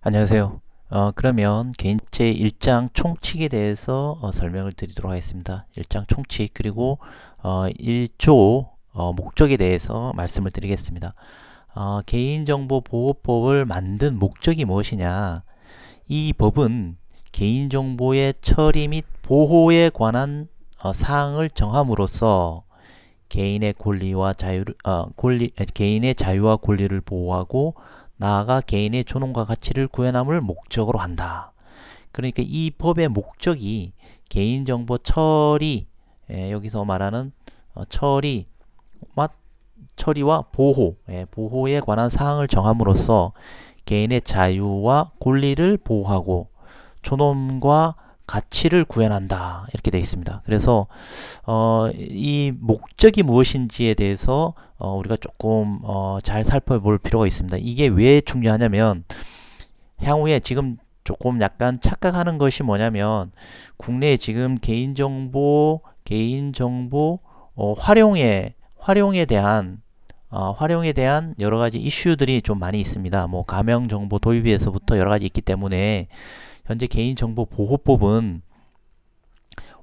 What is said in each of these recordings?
안녕하세요. 그러면 개인체 1장 총칙에 대해서 설명을 드리도록 하겠습니다. 1장 총칙 그리고 1조 목적에 대해서 말씀을 드리겠습니다. 개인정보보호법을 만든 목적이 무엇이냐? 이 법은 개인정보의 처리 및 보호에 관한 사항을 정함으로써 개인의 권리와 개인의 자유와 권리를 보호하고 나아가 개인의 존엄과 가치를 구현함을 목적으로 한다. 그러니까 이 법의 목적이 개인정보 처리, 여기서 말하는 처리, 처리와 보호, 보호에 관한 사항을 정함으로써 개인의 자유와 권리를 보호하고 존엄과 가치를 구현한다. 이렇게 되어 있습니다. 그래서 이 목적이 무엇인지에 대해서 우리가 조금 잘 살펴볼 필요가 있습니다. 이게 왜 중요하냐면 향후에 지금 조금 약간 착각하는 것이 뭐냐면 국내에 지금 개인정보 활용에 대한 여러 가지 이슈들이 좀 많이 있습니다. 뭐 가명정보 도입에서부터 여러 가지 있기 때문에 현재 개인정보보호법은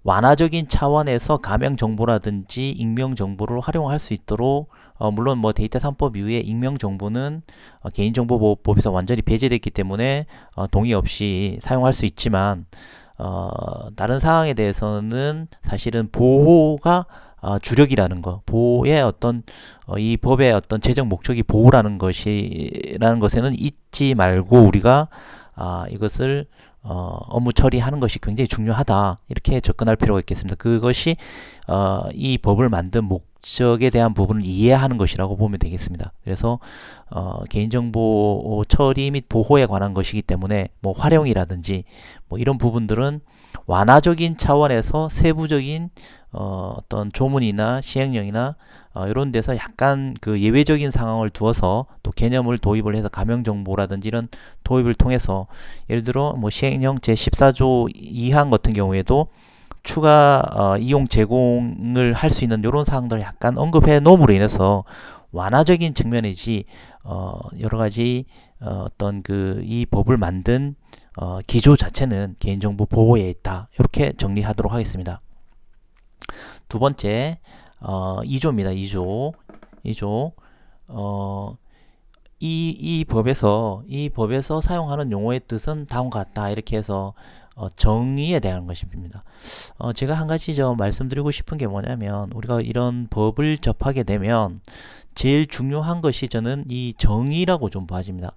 완화적인 차원에서 가명 정보라든지 익명 정보를 활용할 수 있도록 물론 뭐 데이터 3법 이후에 익명 정보는 개인정보보호법에서 완전히 배제됐기 때문에 동의 없이 사용할 수 있지만 다른 사항에 대해서는 사실은 보호가 주력이라는 거, 보호의 어떤 이 법의 어떤 제정 목적이 보호라는 것에는 잊지 말고 우리가 이것을 업무 처리하는 것이 굉장히 중요하다. 이렇게 접근할 필요가 있겠습니다. 그것이 이 법을 만든 목적에 대한 부분을 이해하는 것이라고 보면 되겠습니다. 그래서 개인정보 처리 및 보호에 관한 것이기 때문에 뭐 활용이라든지 뭐 이런 부분들은 완화적인 차원에서 세부적인 어떤 조문이나 시행령이나 이런 데서 약간 그 예외적인 상황을 두어서 또 개념을 도입을 해서 가명정보라든지 이런 도입을 통해서 예를 들어 뭐 시행령 제14조 2항 같은 경우에도 추가 이용 제공을 할 수 있는 이런 사항들을 약간 언급해 놓음으로 인해서 완화적인 측면이지 여러 가지 어떤 그 이 법을 만든 기조 자체는 개인정보 보호에 있다. 이렇게 정리하도록 하겠습니다. 두 번째 2조입니다. 2조. 2조. 이 법에서 사용하는 용어의 뜻은 다음과 같다. 이렇게 해서 정의에 대한 것입니다. 제가 한 가지 말씀드리고 싶은 게 뭐냐면 우리가 이런 법을 접하게 되면 제일 중요한 것이 저는 이 정의라고 좀 봐집니다.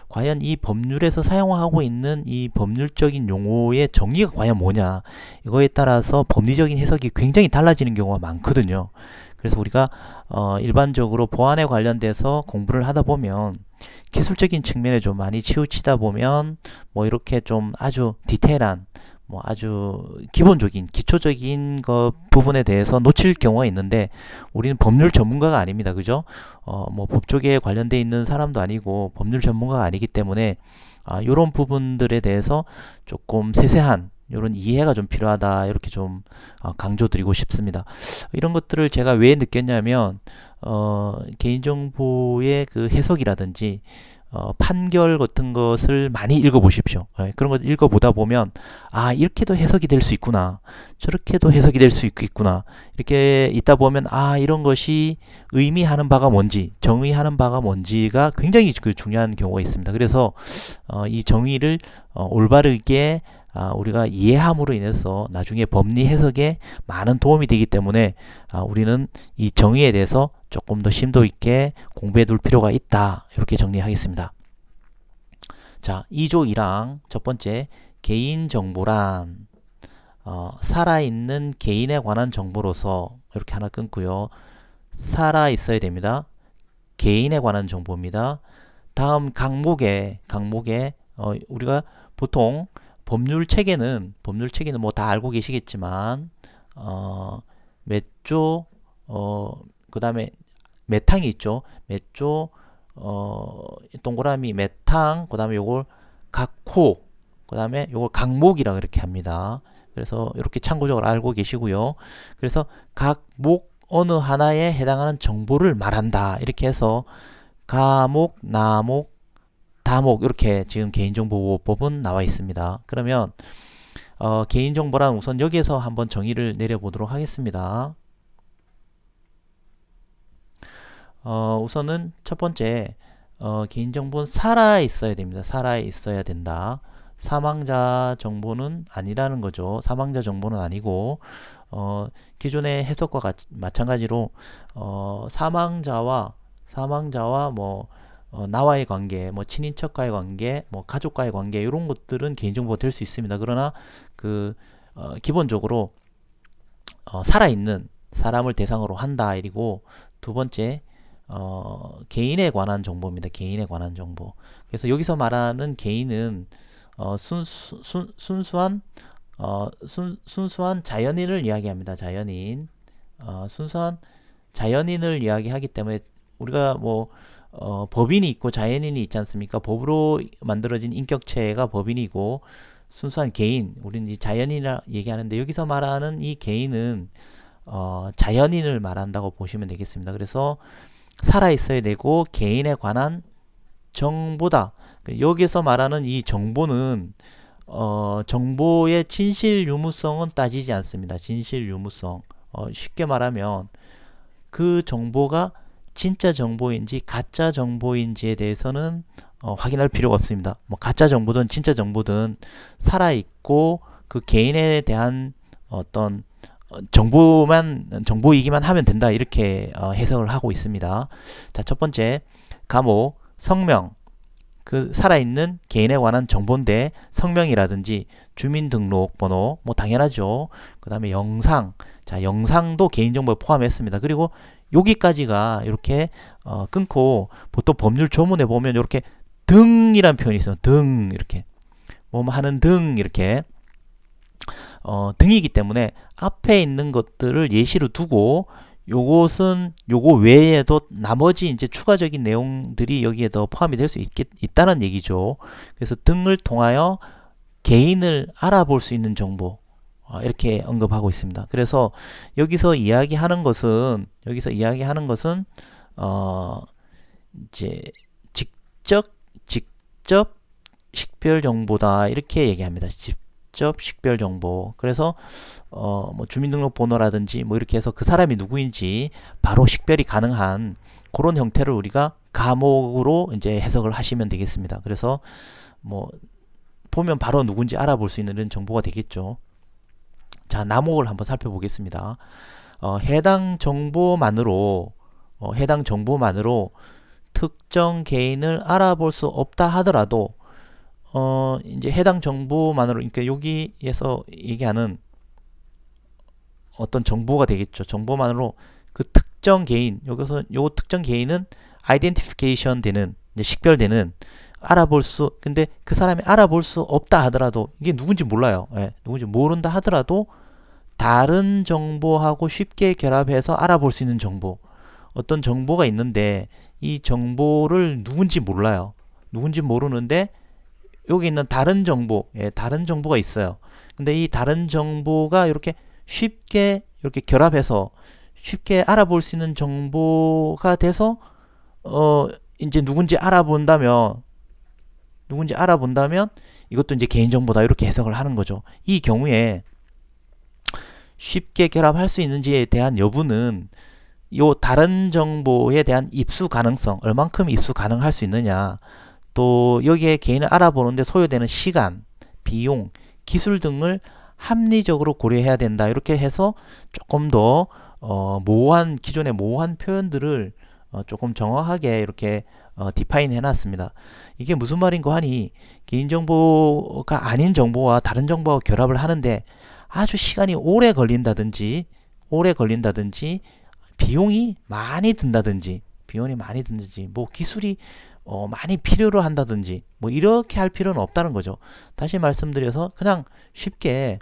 과연 이 법률에서 사용하고 있는 이 법률적인 용어의 정의가 과연 뭐냐, 이거에 따라서 법리적인 해석이 굉장히 달라지는 경우가 많거든요. 그래서 우리가 일반적으로 보안에 관련돼서 공부를 하다 보면 기술적인 측면에 좀 많이 치우치다 보면 뭐 이렇게 좀 아주 디테일한 뭐 아주 기본적인 기초적인 거 부분에 대해서 놓칠 경우가 있는데 우리는 법률 전문가가 아닙니다. 그죠? 뭐 법조계에 관련돼 있는 사람도 아니고 법률 전문가가 아니기 때문에 이런 부분들에 대해서 조금 세세한 이런 이해가 좀 필요하다. 이렇게 좀 강조드리고 싶습니다. 이런 것들을 제가 왜 느꼈냐면 개인정보의 그 해석이라든지 판결 같은 것을 많이 읽어보십시오. 그런 것 읽어보다 보면 이렇게도 해석이 될 수 있구나, 저렇게도 해석이 될 수 있구나, 이렇게 있다 보면 이런 것이 의미하는 바가 뭔지, 정의하는 바가 뭔지가 굉장히 그 중요한 경우가 있습니다. 그래서 이 정의를 올바르게 우리가 이해함으로 인해서 나중에 법리 해석에 많은 도움이 되기 때문에 우리는 이 정의에 대해서 조금 더 심도 있게 공부해 둘 필요가 있다. 이렇게 정리하겠습니다. 자, 2조 1항 첫 번째, 개인정보란 살아있는 개인에 관한 정보로서, 이렇게 하나 끊고요. 살아 있어야 됩니다. 개인에 관한 정보입니다. 다음 강목에 우리가 보통 법률 체계는 뭐 다 알고 계시겠지만 몇 조, 그 다음에 몇 항이 있죠. 몇 조, 동그라미 몇 항, 그 다음에 요걸 각호, 그 다음에 요걸 강목이라 그렇게 합니다. 그래서 이렇게 참고적으로 알고 계시고요. 그래서 각 목 어느 하나에 해당하는 정보를 말한다. 이렇게 해서 가목, 나목, 다목 이렇게 지금 개인정보보호법은 나와 있습니다. 그러면 개인정보란 우선 여기에서 한번 정의를 내려보도록 하겠습니다. 우선은 첫 번째 개인정보는 살아 있어야 됩니다. 살아 있어야 된다. 사망자 정보는 아니라는 거죠. 사망자 정보는 아니고 기존의 해석과 마찬가지로 사망자와 뭐 나와의 관계, 뭐 친인척과의 관계, 뭐 가족과의 관계 이런 것들은 개인정보가 될 수 있습니다. 그러나 기본적으로 살아있는 사람을 대상으로 한다. 이리고 두 번째 개인에 관한 정보입니다. 개인에 관한 정보. 그래서 여기서 말하는 개인은 순수한 자연인을 이야기합니다. 자연인. 순수한 자연인을 이야기하기 때문에 우리가 뭐 법인이 있고 자연인이 있지 않습니까? 법으로 만들어진 인격체가 법인이고 순수한 개인, 우리는 이 자연인이라 얘기하는데 여기서 말하는 이 개인은 자연인을 말한다고 보시면 되겠습니다. 그래서 살아 있어야 되고 개인에 관한 정보다. 여기서 말하는 이 정보는 정보의 진실 유무성은 따지지 않습니다. 진실 유무성. 쉽게 말하면 그 정보가 진짜 정보인지 가짜 정보인지에 대해서는 확인할 필요가 없습니다. 뭐 가짜 정보든 진짜 정보든 살아있고 그 개인에 대한 어떤 정보이기만 하면 된다. 이렇게 해석을 하고 있습니다. 자, 첫 번째 감호, 성명. 그 살아있는 개인에 관한 정보인데 성명이라든지 주민등록번호 뭐 당연하죠. 그 다음에 영상. 자, 영상도 개인정보에 포함했습니다. 그리고 여기까지가 이렇게 끊고 보통 법률 조문에 보면 이렇게 등이란 표현이 있어요. 등 이렇게 뭐 하는 등 이렇게 등이기 때문에 앞에 있는 것들을 예시로 두고 요거 외에도 나머지 이제 추가적인 내용들이 여기에 더 포함이 될 수 있다는 얘기죠. 그래서 등을 통하여 개인을 알아볼 수 있는 정보 이렇게 언급하고 있습니다. 그래서 여기서 이야기하는 것은 이제 직접 식별 정보다 이렇게 얘기합니다. 직접 식별 정보. 그래서 뭐 주민등록번호라든지 뭐 이렇게 해서 그 사람이 누구인지 바로 식별이 가능한 그런 형태를 우리가 감옥으로 이제 해석을 하시면 되겠습니다. 그래서 뭐 보면 바로 누군지 알아볼 수 있는 이런 정보가 되겠죠. 자, 남목을 한번 살펴보겠습니다. 해당 정보만으로 특정 개인을 알아볼 수 없다 하더라도 이제 해당 정보만으로, 그러니까 여기에서 얘기하는 어떤 정보가 되겠죠. 정보만으로 그 특정 개인, 여기서 요 특정 개인은 아이덴티피케이션 되는, 이제 식별되는, 근데 그 사람이 알아볼 수 없다 하더라도, 이게 누군지 몰라요. 예, 누군지 모른다 하더라도 다른 정보하고 쉽게 결합해서 알아볼 수 있는 정보. 어떤 정보가 있는데 이 정보를 누군지 몰라요. 누군지 모르는데 여기 있는 다른 정보, 다른 정보가 있어요. 근데 이 다른 정보가 이렇게 쉽게 이렇게 결합해서 쉽게 알아볼 수 있는 정보가 돼서 이제 누군지 알아본다면 이것도 이제 개인정보다 이렇게 해석을 하는 거죠. 이 경우에 쉽게 결합할 수 있는지에 대한 여부는 요 다른 정보에 대한 입수 가능성, 얼만큼 입수 가능할 수 있느냐, 또 여기에 개인을 알아보는데 소요되는 시간, 비용, 기술 등을 합리적으로 고려해야 된다. 이렇게 해서 조금 더 기존의 모호한 표현들을 조금 정확하게 이렇게 디파인 해놨습니다. 이게 무슨 말인가 하니, 개인정보가 아닌 정보와 다른 정보와 결합을 하는데 아주 시간이 오래 걸린다든지 비용이 많이 든다든지 뭐 기술이 많이 필요로 한다든지 뭐 이렇게 할 필요는 없다는 거죠. 다시 말씀드려서 그냥 쉽게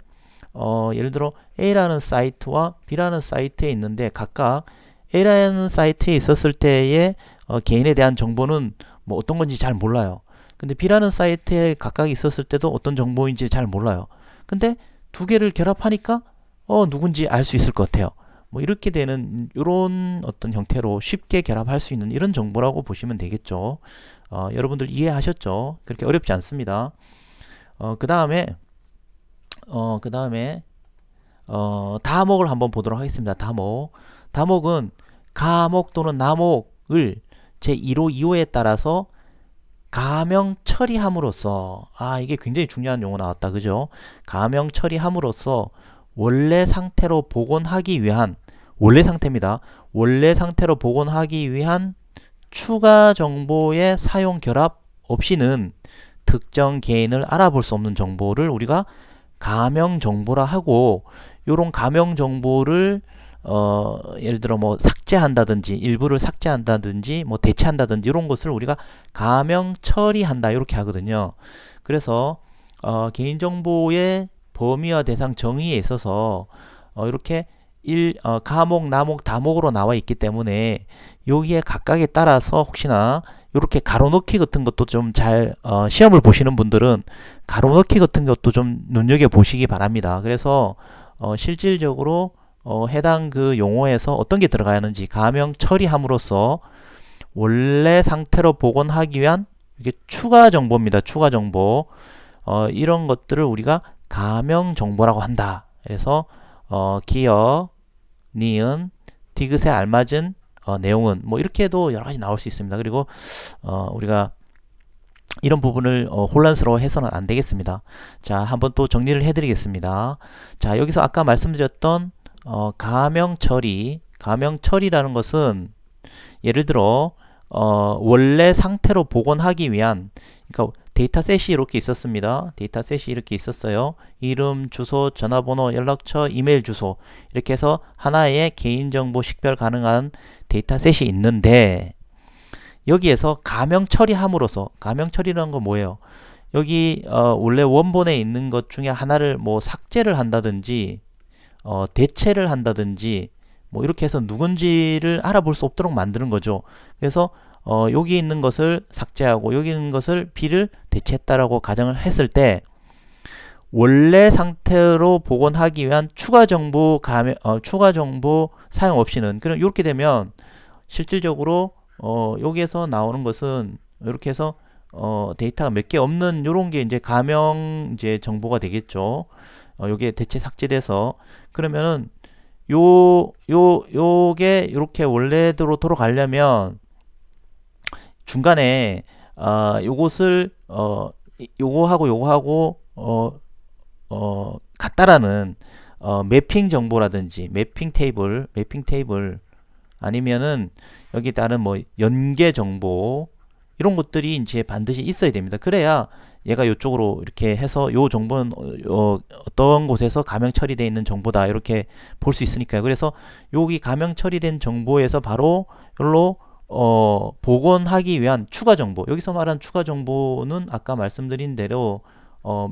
예를 들어 A라는 사이트와 B라는 사이트에 있는데 각각 A라는 사이트에 있었을 때의 개인에 대한 정보는 뭐 어떤 건지 잘 몰라요. 근데 B라는 사이트에 각각 있었을 때도 어떤 정보인지 잘 몰라요. 근데 두 개를 결합하니까 누군지 알 수 있을 것 같아요. 뭐 이렇게 되는 이런 어떤 형태로 쉽게 결합할 수 있는 이런 정보라고 보시면 되겠죠. 여러분들 이해하셨죠? 그렇게 어렵지 않습니다. 그 다음에 다목을 한번 보도록 하겠습니다. 다목은 가목 또는 나목을 제1호, 2호에 따라서 가명 처리함으로써, 이게 굉장히 중요한 용어 나왔다. 그죠? 가명 처리함으로써 원래 상태로 복원하기 위한, 원래 상태입니다. 원래 상태로 복원하기 위한 추가 정보의 사용 결합 없이는 특정 개인을 알아볼 수 없는 정보를 우리가 가명 정보라 하고, 요런 가명 정보를 예를 들어 뭐 삭제한다든지 일부를 삭제한다든지 뭐 대체한다든지 이런 것을 우리가 가명 처리한다 이렇게 하거든요. 그래서 개인정보의 범위와 대상 정의에 있어서 이렇게 가목, 나목, 다목으로 나와 있기 때문에 여기에 각각에 따라서 혹시나 이렇게 가로넣기 같은 것도 좀 잘 시험을 보시는 분들은 가로넣기 같은 것도 좀 눈여겨 보시기 바랍니다. 그래서 실질적으로 해당 그 용어에서 어떤 게 들어가야 하는지 가명 처리함으로써 원래 상태로 복원하기 위한 이게 추가 정보입니다. 추가 정보. 이런 것들을 우리가 가명 정보라고 한다. 그래서 기어, 니은, 디귿에 알맞은 내용은 뭐 이렇게 해도 여러 가지 나올 수 있습니다. 그리고 우리가 이런 부분을 혼란스러워 해서는 안 되겠습니다. 자, 한번 또 정리를 해드리겠습니다. 자, 여기서 아까 말씀드렸던 가명 처리라는 것은 예를 들어 원래 상태로 복원하기 위한, 그러니까 데이터셋이 이렇게 있었습니다. 데이터셋이 이렇게 있었어요. 이름, 주소, 전화번호, 연락처, 이메일 주소 이렇게 해서 하나의 개인정보 식별 가능한 데이터셋이 있는데 여기에서 가명 처리함으로써, 가명 처리라는 건 뭐예요? 여기 원래 원본에 있는 것 중에 하나를 뭐 삭제를 한다든지 대체를 한다든지 뭐 이렇게 해서 누군지를 알아볼 수 없도록 만드는 거죠. 그래서 여기 있는 것을 삭제하고 여기 있는 것을 B를 대체했다라고 가정을 했을 때 원래 상태로 복원하기 위한 추가 정보 사용 없이는, 그럼 이렇게 되면 실질적으로 여기에서 나오는 것은 이렇게 해서 데이터가 몇 개 없는 요런 게 이제 가명 이제 정보가 되겠죠. 요게 대체 삭제돼서 그러면은 요게 이렇게 원래대로 돌아가려면 중간에 요것을 요거하고 같다라는 매핑 정보라든지 매핑 테이블 아니면은 여기 따른 뭐 연계 정보 이런 것들이 이제 반드시 있어야 됩니다. 그래야 얘가 이쪽으로 이렇게 해서 요 정보는 어떤 곳에서 가명 처리되어 있는 정보다 이렇게 볼 수 있으니까요. 그래서 여기 가명 처리된 정보에서 바로 여기로 복원하기 위한 추가 정보, 여기서 말한 추가 정보는 아까 말씀드린 대로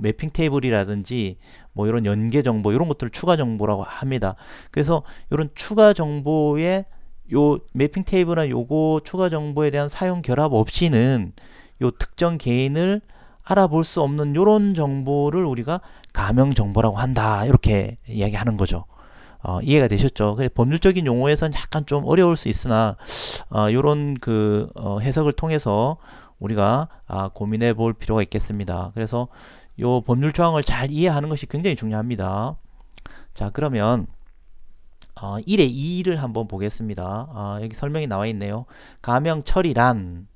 매핑 테이블이라든지 뭐 이런 연계 정보 이런 것들을 추가 정보라고 합니다. 그래서 이런 추가 정보의 요 매핑 테이블이나 요거 추가 정보에 대한 사용 결합 없이는 요 특정 개인을 알아볼 수 없는 요런 정보를 우리가 가명 정보라고 한다 이렇게 이야기하는 거죠. 이해가 되셨죠? 법률적인 용어에서는 약간 좀 어려울 수 있으나 요런 그 해석을 통해서 우리가 고민해 볼 필요가 있겠습니다. 그래서 요 법률 조항을 잘 이해하는 것이 굉장히 중요합니다. 자, 그러면 1의 2를 한번 보겠습니다. 여기 설명이 나와 있네요. 가명 처리란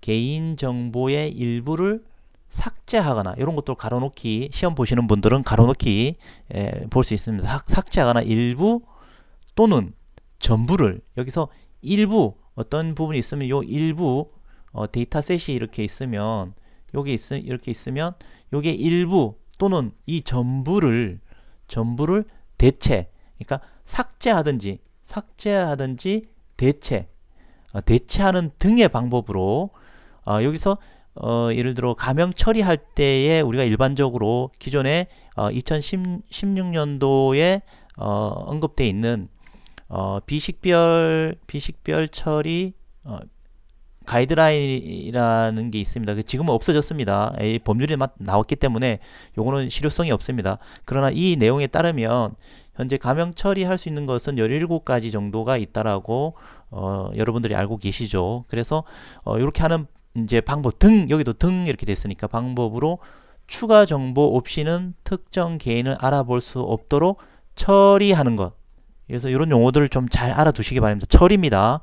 개인정보의 일부를 삭제하거나 이런 것도 가로놓기, 시험 보시는 분들은 가로놓기 볼 수 있습니다. 삭제하거나 일부 또는 전부를, 여기서 일부 어떤 부분이 있으면 요 일부 데이터셋이 이렇게 있으면 이렇게 있으면 요게 일부 또는 이 전부를 대체, 그러니까 삭제하든지 대체하는 등의 방법으로 여기서 예를 들어 가명 처리할 때에 우리가 일반적으로 기존에 2016년도에 언급되어 있는 비식별 처리 가이드라인이라는 게 있습니다. 지금은 없어졌습니다. 이 법률이 나왔기 때문에 요거는 실효성이 없습니다. 그러나 이 내용에 따르면 현재 감형 처리할 수 있는 것은 17가지 정도가 있다라고 여러분들이 알고 계시죠. 그래서 이렇게 하는 이제 방법 등, 여기도 등 이렇게 됐으니까 방법으로 추가 정보 없이는 특정 개인을 알아볼 수 없도록 처리하는 것. 그래서 이런 용어들을 좀 잘 알아두시기 바랍니다. 처리입니다.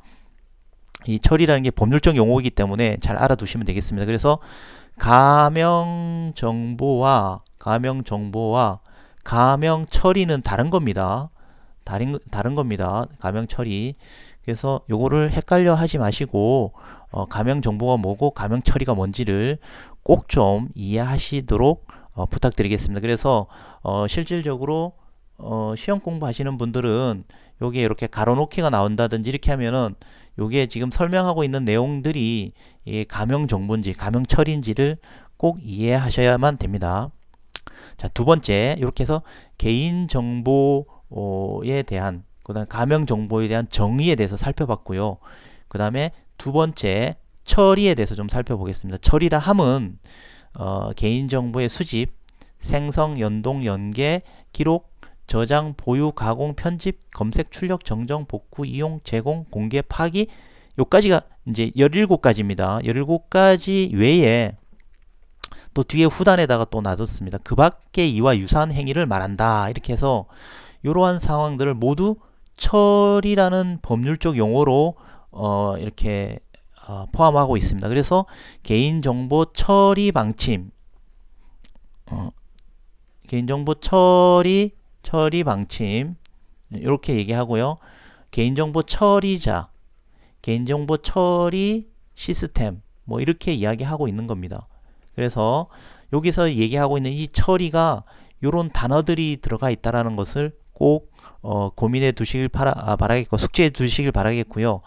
이 처리라는 게 법률적 용어이기 때문에 잘 알아두시면 되겠습니다. 그래서 가명 정보와 가명 처리는 다른 겁니다. 다른 겁니다. 가명 처리. 그래서 요거를 헷갈려 하지 마시고 가명 정보가 뭐고 가명 처리가 뭔지를 꼭 좀 이해하시도록 부탁드리겠습니다. 그래서 실질적으로 시험 공부하시는 분들은 여기에 이렇게 가로놓기가 나온다든지 이렇게 하면은 요게 지금 설명하고 있는 내용들이 이 가명 정보인지 가명 처리인지를 꼭 이해하셔야만 됩니다. 자, 두 번째, 이렇게 해서 개인 정보에 대한, 그다음 가명 정보에 대한 정의에 대해서 살펴봤고요. 그 다음에 두 번째, 처리에 대해서 좀 살펴보겠습니다. 처리라 함은 개인 정보의 수집, 생성, 연동, 연계, 기록, 저장, 보유, 가공, 편집, 검색, 출력, 정정, 복구, 이용, 제공, 공개, 파기, 요까지가 이제 17가지입니다. 17가지 외에 또 뒤에 후단에다가 또 놔뒀습니다. 그 밖에 이와 유사한 행위를 말한다. 이렇게 해서 이러한 상황들을 모두 처리라는 법률적 용어로 이렇게 포함하고 있습니다. 그래서 개인정보 처리 방침, 개인정보 처리 방침 이렇게 얘기하고요. 개인정보 처리자, 개인정보 처리 시스템 뭐 이렇게 이야기하고 있는 겁니다. 그래서 여기서 얘기하고 있는 이 처리가 이런 단어들이 들어가 있다라는 것을 꼭 고민해 두시길 바라겠고 숙지해 두시길 바라겠고요.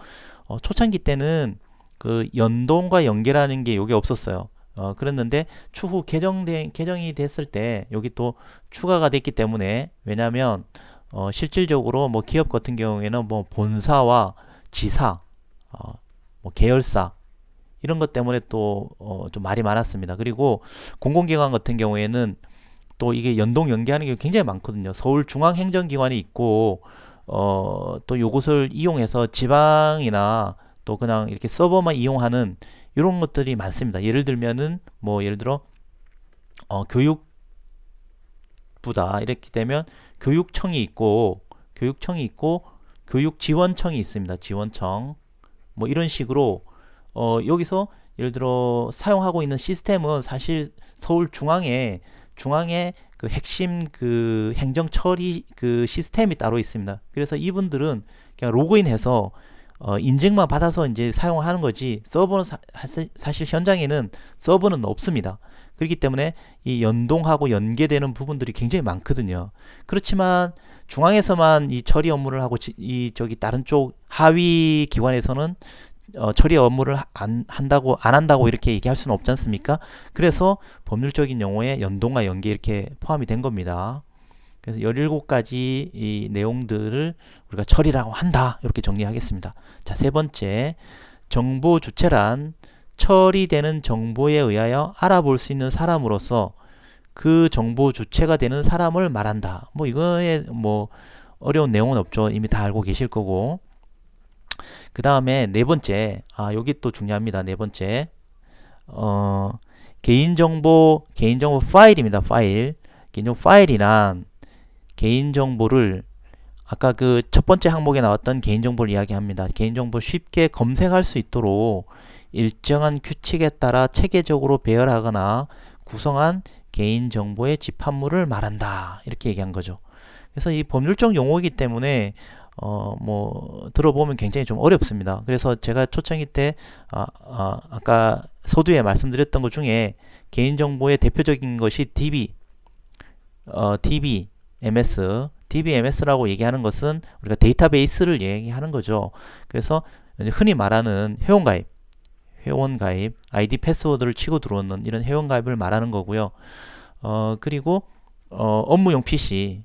초창기 때는 그 연동과 연계라는 게 여기 없었어요. 그랬는데 추후 개정이 됐을 때 여기 또 추가가 됐기 때문에, 왜냐하면 실질적으로 뭐 기업 같은 경우에는 뭐 본사와 지사, 뭐 계열사 이런 것 때문에 또 좀 말이 많았습니다. 그리고 공공기관 같은 경우에는 또 이게 연동 연계하는 게 굉장히 많거든요. 서울중앙행정기관이 있고 또 요것을 이용해서 지방이나 또 그냥 이렇게 서버만 이용하는 이런 것들이 많습니다. 예를 들면은 뭐 예를 들어 교육부다 이렇게 되면 교육청이 있고 교육지원청이 있습니다. 지원청 뭐 이런 식으로 여기서 예를 들어 사용하고 있는 시스템은 사실 서울 중앙에 그 핵심 그 행정 처리 그 시스템이 따로 있습니다. 그래서 이분들은 그냥 로그인해서 인증만 받아서 이제 사용하는 거지, 서버는 사실 현장에는 서버는 없습니다. 그렇기 때문에 이 연동하고 연계되는 부분들이 굉장히 많거든요. 그렇지만 중앙에서만 이 처리 업무를 하고 저기 다른 쪽 하위 기관에서는 처리 업무를 안 한다고 이렇게 얘기할 수는 없지 않습니까? 그래서 법률적인 용어에 연동과 연계 이렇게 포함이 된 겁니다. 그래서 17가지 이 내용들을 우리가 처리라고 한다. 이렇게 정리하겠습니다. 자, 세 번째, 정보 주체란 처리되는 정보에 의하여 알아볼 수 있는 사람으로서 그 정보 주체가 되는 사람을 말한다. 뭐 이거에 뭐 어려운 내용은 없죠. 이미 다 알고 계실 거고. 그 다음에 네 번째, 여기 또 중요합니다. 네 번째, 개인정보 파일입니다. 개인정보 파일이란 개인정보를 아까 그 첫 번째 항목에 나왔던 개인정보를 이야기합니다. 개인정보 쉽게 검색할 수 있도록 일정한 규칙에 따라 체계적으로 배열하거나 구성한 개인정보의 집합물을 말한다. 이렇게 얘기한 거죠. 그래서 이 법률적 용어이기 때문에 뭐 들어보면 굉장히 좀 어렵습니다. 그래서 제가 초창기 때 아까 서두에 말씀드렸던 것 중에 개인정보의 대표적인 것이 DBMS라고 얘기하는 것은 우리가 데이터베이스를 얘기하는 거죠. 그래서 흔히 말하는 회원가입, 아이디 패스워드를 치고 들어오는 이런 회원가입을 말하는 거고요. 그리고 업무용 PC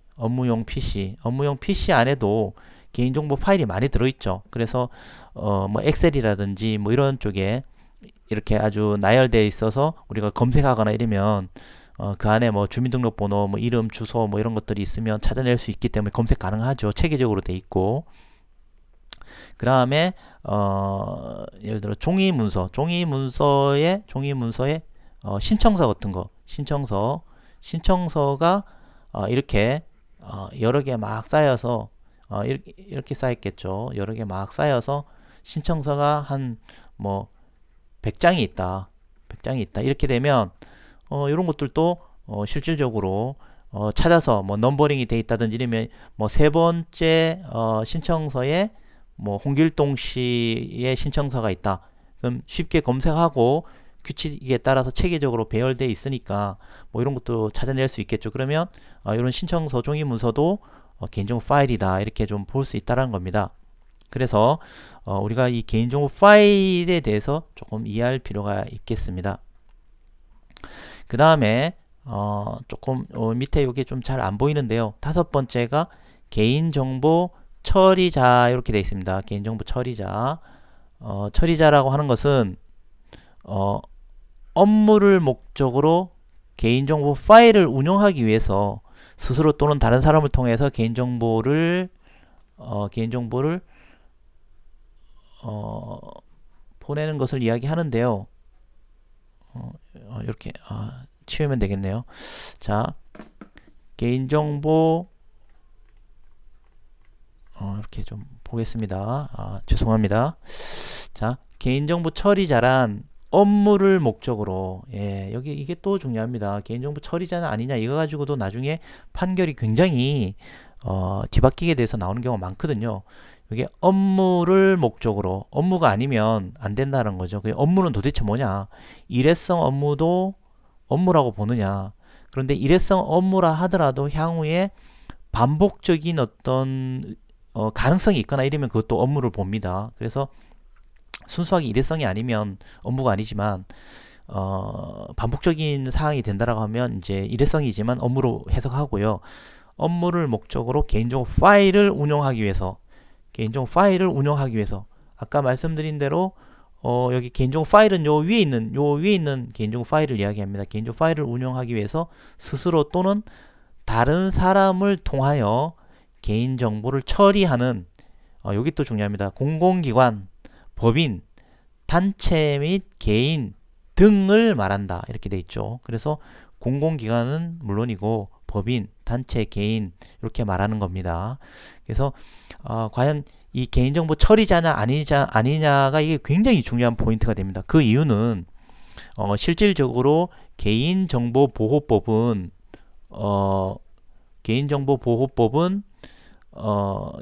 안에도 개인정보 파일이 많이 들어있죠. 그래서 뭐 엑셀이라든지 뭐 이런 쪽에 이렇게 아주 나열되어 있어서 우리가 검색하거나 이러면 그 안에 뭐 주민등록번호, 뭐 이름, 주소 뭐 이런 것들이 있으면 찾아낼 수 있기 때문에 검색 가능하죠. 체계적으로 돼 있고. 그 다음에 예를 들어 종이문서에 신청서 같은 거, 신청서가 이렇게 여러 개 막 쌓여서 이렇게 쌓였겠죠. 여러 개 막 쌓여서 신청서가 한 뭐 100장이 있다. 100장이 있다. 이렇게 되면 이런 것들도 실질적으로 찾아서 뭐 넘버링이 돼 있다든지 이러면 뭐 세 번째 신청서에 뭐 홍길동 씨의 신청서가 있다. 그럼 쉽게 검색하고 규칙에 따라서 체계적으로 배열되어 있으니까 뭐 이런 것도 찾아낼 수 있겠죠. 그러면 이런 신청서 종이 문서도 개인정보 파일이다. 이렇게 좀 볼 수 있다는 겁니다. 그래서 우리가 이 개인정보 파일에 대해서 조금 이해할 필요가 있겠습니다. 그 다음에 조금 밑에 이게 좀 잘 안 보이는데요. 다섯 번째가 개인정보 처리자 이렇게 되어 있습니다. 개인정보 처리자. 처리자라고 하는 것은 업무를 목적으로 개인정보 파일을 운영하기 위해서 스스로 또는 다른 사람을 통해서 개인정보를 보내는 것을 이야기하는데요. 이렇게 치우면 되겠네요. 자, 개인정보 이렇게 좀 보겠습니다. 죄송합니다. 자, 개인정보 처리자란 업무를 목적으로, 여기 이게 또 중요합니다. 개인정보 처리자는 아니냐 이거 가지고도 나중에 판결이 굉장히 뒤바뀌게 돼서 나오는 경우가 많거든요. 이게 업무를 목적으로, 업무가 아니면 안 된다는 거죠. 그 업무는 도대체 뭐냐? 일회성 업무도 업무라고 보느냐? 그런데 일회성 업무라 하더라도 향후에 반복적인 어떤 가능성이 있거나 이러면 그것도 업무를 봅니다. 그래서 순수하게 일회성이 아니면 업무가 아니지만 반복적인 사항이 된다라고 하면 이제 일회성이지만 업무로 해석하고요. 업무를 목적으로 개인정보 파일을 운영하기 위해서 아까 말씀드린 대로 여기 개인정보 파일은 요 위에 있는 개인정보 파일을 이야기합니다. 개인정보 파일을 운영하기 위해서 스스로 또는 다른 사람을 통하여 개인정보를 처리하는 여기 또 중요합니다. 공공기관, 법인, 단체 및 개인 등을 말한다. 이렇게 돼 있죠. 그래서 공공기관은 물론이고 법인, 단체, 개인 이렇게 말하는 겁니다. 그래서 과연 이 개인정보 처리자냐 아니냐가 이게 굉장히 중요한 포인트가 됩니다. 그 이유는 실질적으로 개인정보보호법은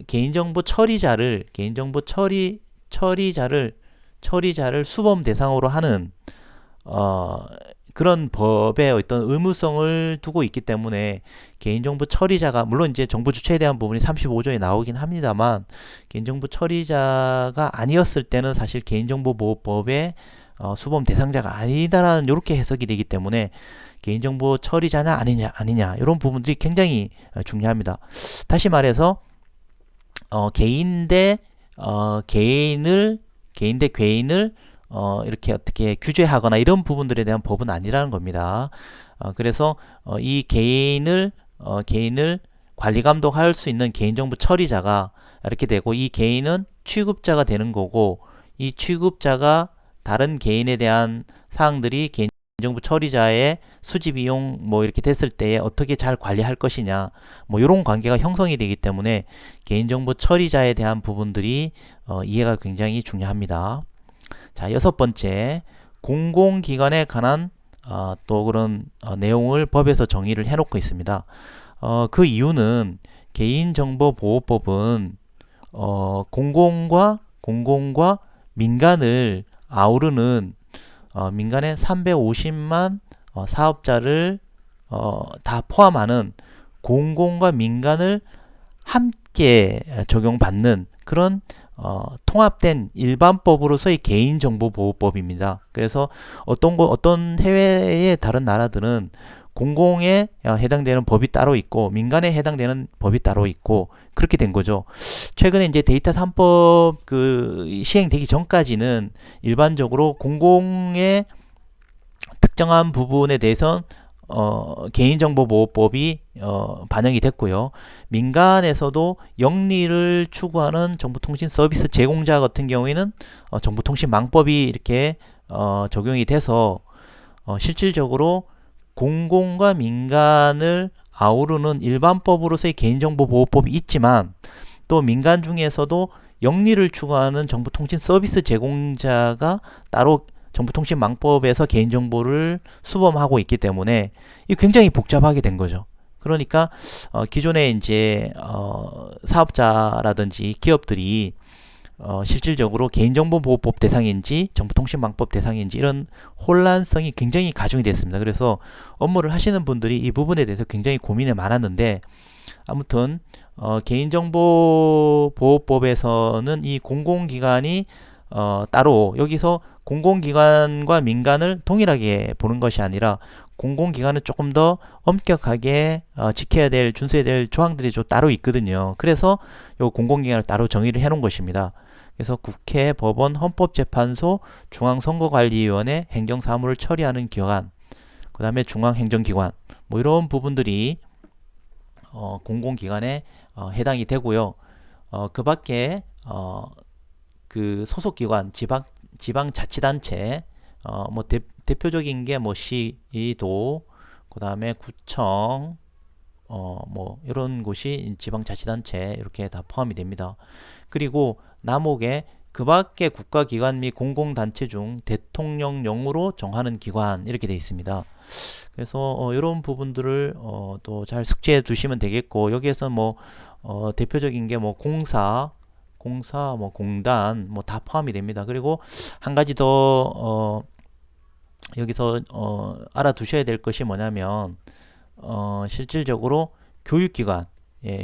개인정보 처리자를 수범 대상으로 하는 그런 법의 어떤 의무성을 두고 있기 때문에 개인정보 처리자가 물론 이제 정보 주체에 대한 부분이 35조에 나오긴 합니다만 개인정보 처리자가 아니었을 때는 사실 개인정보보호법의 수범 대상자가 아니다라는 이렇게 해석이 되기 때문에 개인정보 처리자냐 아니냐 이런 부분들이 굉장히 중요합니다. 다시 말해서 개인 대 개인을 이렇게 어떻게 규제하거나 이런 부분들에 대한 법은 아니라는 겁니다. 그래서 이 개인을 관리 감독할 수 있는 개인정보 처리자가 이렇게 되고 이 개인은 취급자가 되는 거고 이 취급자가 다른 개인에 대한 사항들이 개인정보 처리자의 수집 비용 뭐 이렇게 됐을 때에 어떻게 잘 관리할 것이냐 뭐 이런 관계가 형성이 되기 때문에 개인정보 처리자에 대한 부분들이 이해가 굉장히 중요합니다. 자, 여섯 번째, 공공기관에 관한 또 그런 내용을 법에서 정의를 해놓고 있습니다. 그 이유는 개인정보보호법은 공공과 민간을 아우르는 민간의 350만 사업자를 다 포함하는 공공과 민간을 함께 적용받는 그런 통합된 일반법으로서의 개인정보보호법입니다. 그래서 어떤 해외의 다른 나라들은 공공에 해당되는 법이 따로 있고 민간에 해당되는 법이 따로 있고 그렇게 된 거죠. 최근에 이제 데이터 3법 시행되기 전까지는 일반적으로 공공의 특정한 부분에 대해서는 개인정보보호법이 반영이 됐고요. 민간에서도 영리를 추구하는 정보통신 서비스 제공자 같은 경우에는 정보통신망법이 이렇게 적용이 돼서 실질적으로 공공과 민간을 아우르는 일반법으로서의 개인정보보호법이 있지만 또 민간 중에서도 영리를 추구하는 정보통신 서비스 제공자가 따로 정보통신망법에서 개인정보를 수범하고 있기 때문에 이 굉장히 복잡하게 된 거죠. 그러니까 기존에 이제 사업자라든지 기업들이 실질적으로 개인정보보호법 대상인지 정보통신망법 대상인지 이런 혼란성이 굉장히 가중이 됐습니다. 그래서 업무를 하시는 분들이 이 부분에 대해서 굉장히 고민이 많았는데 아무튼 개인정보보호법에서는 이 공공기관이 따로 여기서 공공기관과 민간을 동일하게 보는 것이 아니라 공공기관은 조금 더 엄격하게 지켜야 될, 준수해야 될 조항들이 좀 따로 있거든요. 그래서 요 공공기관을 따로 정의를 해놓은 것입니다. 그래서 국회, 법원, 헌법재판소, 중앙선거관리위원회, 행정사무를 처리하는 기관, 그 다음에 중앙행정기관, 뭐 이런 부분들이 공공기관에 해당이 되고요. 그 밖에 그 소속기관, 지방자치단체, 뭐 대표적인 게 뭐 시도, 그 다음에 구청, 뭐 이런 곳이 지방자치단체 이렇게 다 포함이 됩니다. 그리고 남옥에 그 밖에 국가기관 및 공공단체 중 대통령령으로 정하는 기관 이렇게 되어 있습니다. 그래서 이런 부분들을 또 잘 숙지해 두시면 되겠고 여기에서 뭐 대표적인 게 뭐 공사, 뭐 공단 뭐 다 포함이 됩니다. 그리고 한 가지 더 여기서 알아두셔야 될 것이 뭐냐면 실질적으로 교육기관,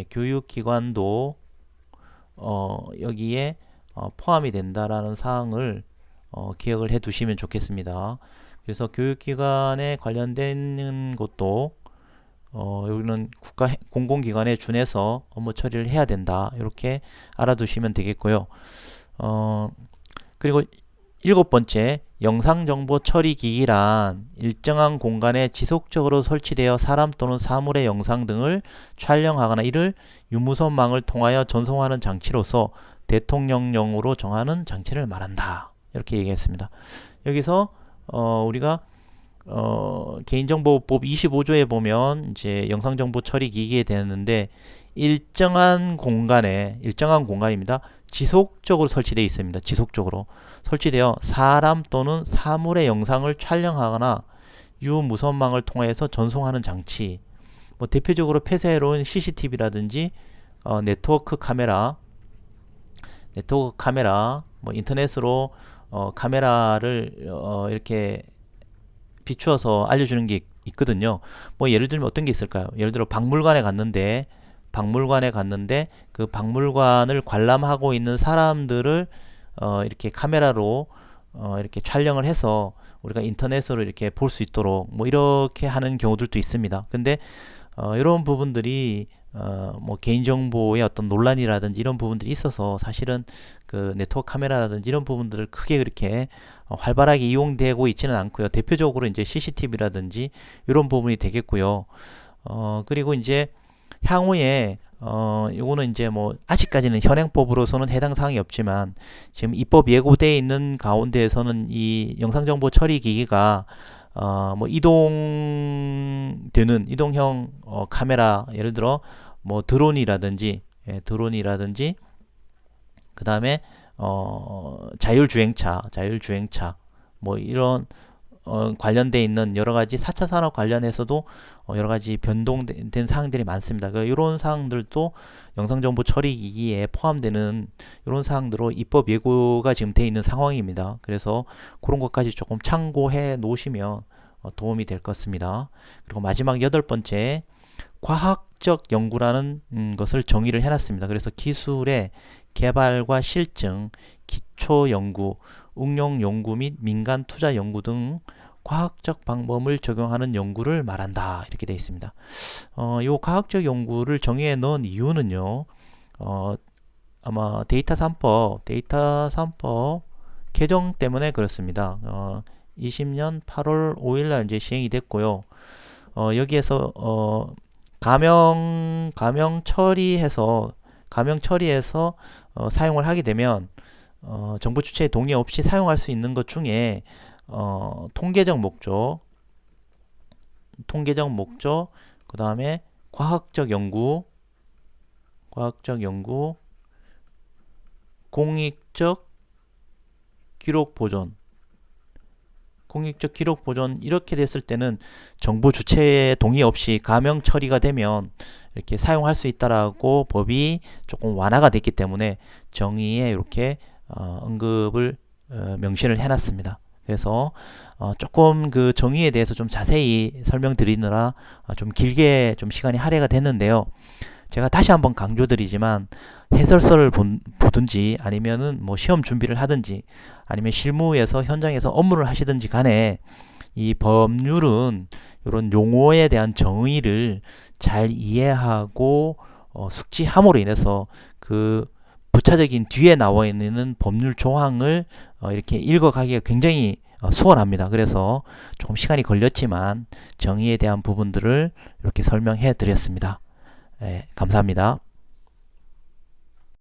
교육기관도 여기에 포함이 된다라는 사항을 기억을 해 두시면 좋겠습니다. 그래서 교육기관에 관련된 것도 여기는 공공기관에 준해서 업무 처리를 해야 된다. 이렇게 알아두시면 되겠고요. 그리고 7번째, 영상정보 처리기기란 일정한 공간에 지속적으로 설치되어 사람 또는 사물의 영상 등을 촬영하거나 이를 유무선망을 통하여 전송하는 장치로서 대통령령으로 정하는 장치를 말한다. 이렇게 얘기했습니다. 여기서 우리가 개인정보법 25조에 보면 이제 영상정보 처리 기기에 되는데 일정한 공간입니다. 지속적으로 설치되어 있습니다. 지속적으로 설치되어 사람 또는 사물의 영상을 촬영하거나 유무선망을 통해서 전송하는 장치. 뭐 대표적으로 폐쇄로운 CCTV라든지 네트워크 카메라, 뭐 인터넷으로 카메라를 이렇게 비추어서 알려주는 게 있거든요. 뭐 예를 들면 어떤 게 있을까요? 예를 들어 박물관에 갔는데 그 박물관을 관람하고 있는 사람들을 이렇게 카메라로 이렇게 촬영을 해서 우리가 인터넷으로 이렇게 볼 수 있도록 뭐 이렇게 하는 경우들도 있습니다. 근데 이런 부분들이 뭐 개인정보의 어떤 논란이라든지 이런 부분들이 있어서 사실은 그 네트워크 카메라라든지 이런 부분들을 크게 그렇게 활발하게 이용되고 있지는 않고요. 대표적으로 이제 CCTV라든지 이런 부분이 되겠고요. 그리고 이제 향후에 요거는 이제 뭐 아직까지는 현행법으로서는 해당 사항이 없지만 지금 입법 예고되어 있는 가운데에서는 이 영상정보 처리 기기가 뭐 이동형 카메라, 예를 들어 뭐 드론이라든지 그 다음에 자율주행차 뭐 이런 관련돼 있는 여러 가지 4차 산업 관련해서도 여러 가지 변동된 사항들이 많습니다. 이런 사항들도 영상정보 처리 기기에 포함되는 이런 사항들로 입법 예고가 지금 돼 있는 상황입니다. 그래서 그런 것까지 조금 참고해 놓으시면 도움이 될 것 같습니다. 그리고 마지막 8번째, 과학적 연구라는 것을 정의를 해놨습니다. 그래서 기술의 개발과 실증, 기초 연구, 응용 연구 및 민간 투자 연구 등 과학적 방법을 적용하는 연구를 말한다. 이렇게 되어 있습니다. 요 과학적 연구를 정의해 넣은 이유는요. 아마 데이터 3법 개정 때문에 그렇습니다. 20년 8월 5일날 이제 시행이 됐고요. 여기에서 가명 처리해서 사용을 하게 되면 정부 주체의 동의 없이 사용할 수 있는 것 중에 통계적 목적, 그 다음에 과학적 연구, 공익적 기록 보존 이렇게 됐을 때는 정부 주체의 동의 없이 가명 처리가 되면 이렇게 사용할 수 있다라고 법이 조금 완화가 됐기 때문에 정의에 이렇게 언급을 명시를 해놨습니다. 그래서 조금 그 정의에 대해서 좀 자세히 설명드리느라 좀 길게 좀 시간이 할애가 됐는데요. 제가 다시 한번 강조드리지만 해설서를 보든지 아니면은 뭐 시험 준비를 하든지 아니면 실무에서 현장에서 업무를 하시든지 간에 이 법률은 이런 용어에 대한 정의를 잘 이해하고 숙지함으로 인해서 그 부차적인 뒤에 나와 있는 법률 조항을 이렇게 읽어가기가 굉장히 수월합니다. 그래서 조금 시간이 걸렸지만 정의에 대한 부분들을 이렇게 설명해 드렸습니다. 네, 감사합니다.